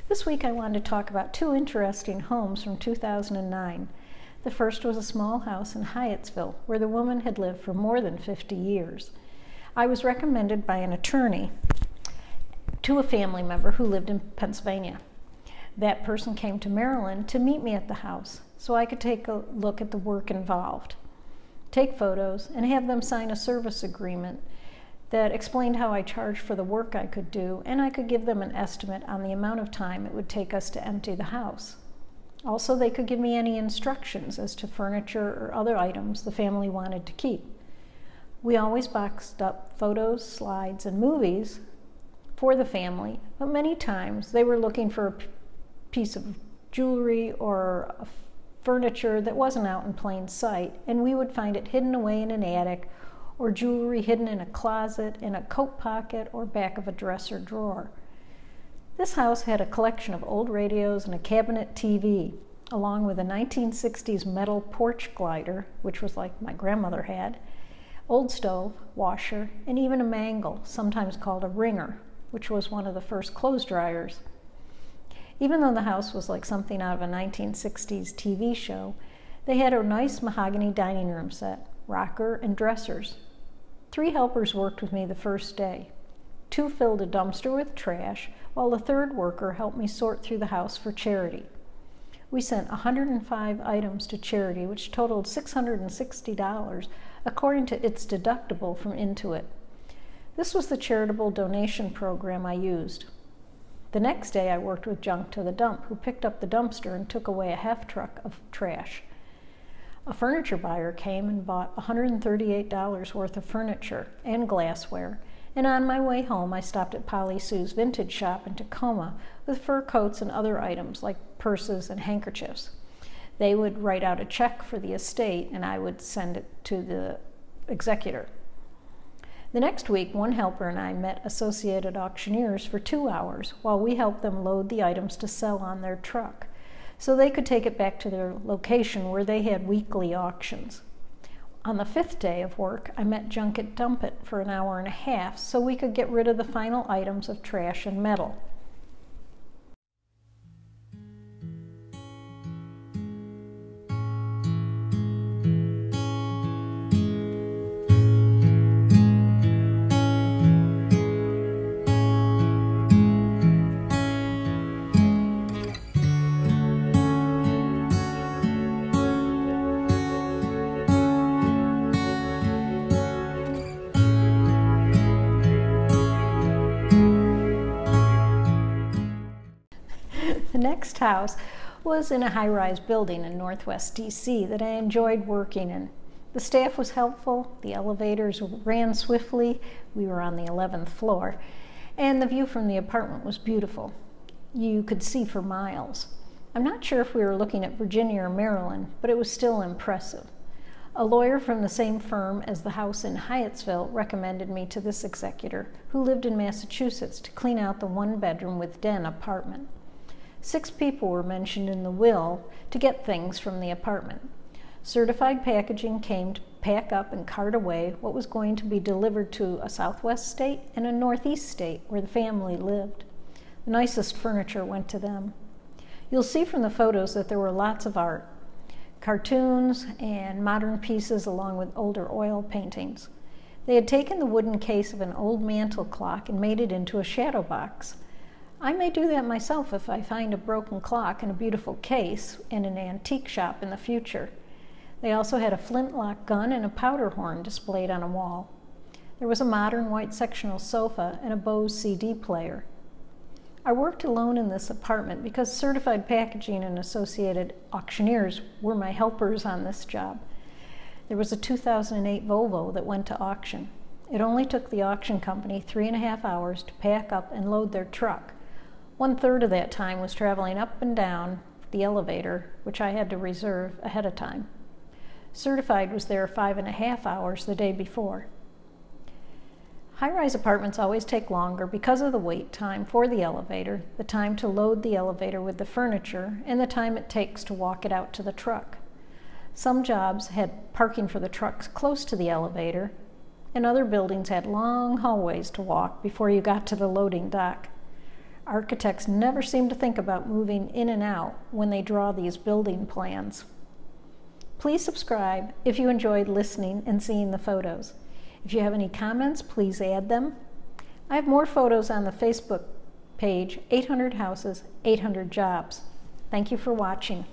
This week I wanted to talk about two interesting homes from 2009. The first was a small house in Hyattsville where the woman had lived for more than 50 years. I was recommended by an attorney to a family member who lived in Pennsylvania. That person came to Maryland to meet me at the house so I could take a look at the work involved, take photos, and have them sign a service agreement that explained how I charged for the work I could do, and I could give them an estimate on the amount of time it would take us to empty the house. Also, they could give me any instructions as to furniture or other items the family wanted to keep. We always boxed up photos, slides, and movies for the family, but many times they were looking for a piece of jewelry or furniture that wasn't out in plain sight, and we would find it hidden away in an attic or jewelry hidden in a closet, in a coat pocket, or back of a dresser drawer. This house had a collection of old radios and a cabinet TV, along with a 1960s metal porch glider, which was like my grandmother had, old stove, washer, and even a mangle, sometimes called a wringer, which was one of the first clothes dryers. Even though the house was like something out of a 1960s TV show, they had a nice mahogany dining room set, rocker, and dressers. 3 helpers worked with me the first day. 2 filled a dumpster with trash, while the third worker helped me sort through the house for charity. We sent 105 items to charity, which totaled $660, according to its deductible from Intuit. This was the charitable donation program I used. The next day, I worked with Junk to the Dump, who picked up the dumpster and took away a half truck of trash. A furniture buyer came and bought $138 worth of furniture and glassware, and on my way home I stopped at Polly Sue's vintage shop in Tacoma with fur coats and other items like purses and handkerchiefs. They would write out a check for the estate and I would send it to the executor. The next week, one helper and I met Associated Auctioneers for 2 hours while we helped them load the items to sell on their truck, so they could take it back to their location where they had weekly auctions. On the 5th day of work, I met Junket Dump It for an hour and a half so we could get rid of the final items of trash and metal. The next house was in a high-rise building in Northwest DC that I enjoyed working in. The staff was helpful, the elevators ran swiftly, we were on the 11th floor, and the view from the apartment was beautiful. You could see for miles. I'm not sure if we were looking at Virginia or Maryland, but it was still impressive. A lawyer from the same firm as the house in Hyattsville recommended me to this executor, who lived in Massachusetts, to clean out the 1-bedroom with den apartment. 6 people were mentioned in the will to get things from the apartment. Certified packaging came to pack up and cart away what was going to be delivered to a Southwest state and a Northeast state where the family lived. The nicest furniture went to them. You'll see from the photos that there were lots of art, cartoons and modern pieces along with older oil paintings. They had taken the wooden case of an old mantel clock and made it into a shadow box. I may do that myself if I find a broken clock in a beautiful case in an antique shop in the future. They also had a flintlock gun and a powder horn displayed on a wall. There was a modern white sectional sofa and a Bose CD player. I worked alone in this apartment because Certified Packaging and Associated Auctioneers were my helpers on this job. There was a 2008 Volvo that went to auction. It only took the auction company 3.5 hours to pack up and load their truck. 1/3 of that time was traveling up and down the elevator, which I had to reserve ahead of time. Certified was there 5.5 hours the day before. High-rise apartments always take longer because of the wait time for the elevator, the time to load the elevator with the furniture, and the time it takes to walk it out to the truck. Some jobs had parking for the trucks close to the elevator, and other buildings had long hallways to walk before you got to the loading dock. Architects never seem to think about moving in and out when they draw these building plans. Please subscribe if you enjoyed listening and seeing the photos. If you have any comments, please add them. I have more photos on the Facebook page, 800 Houses, 800 Jobs. Thank you for watching.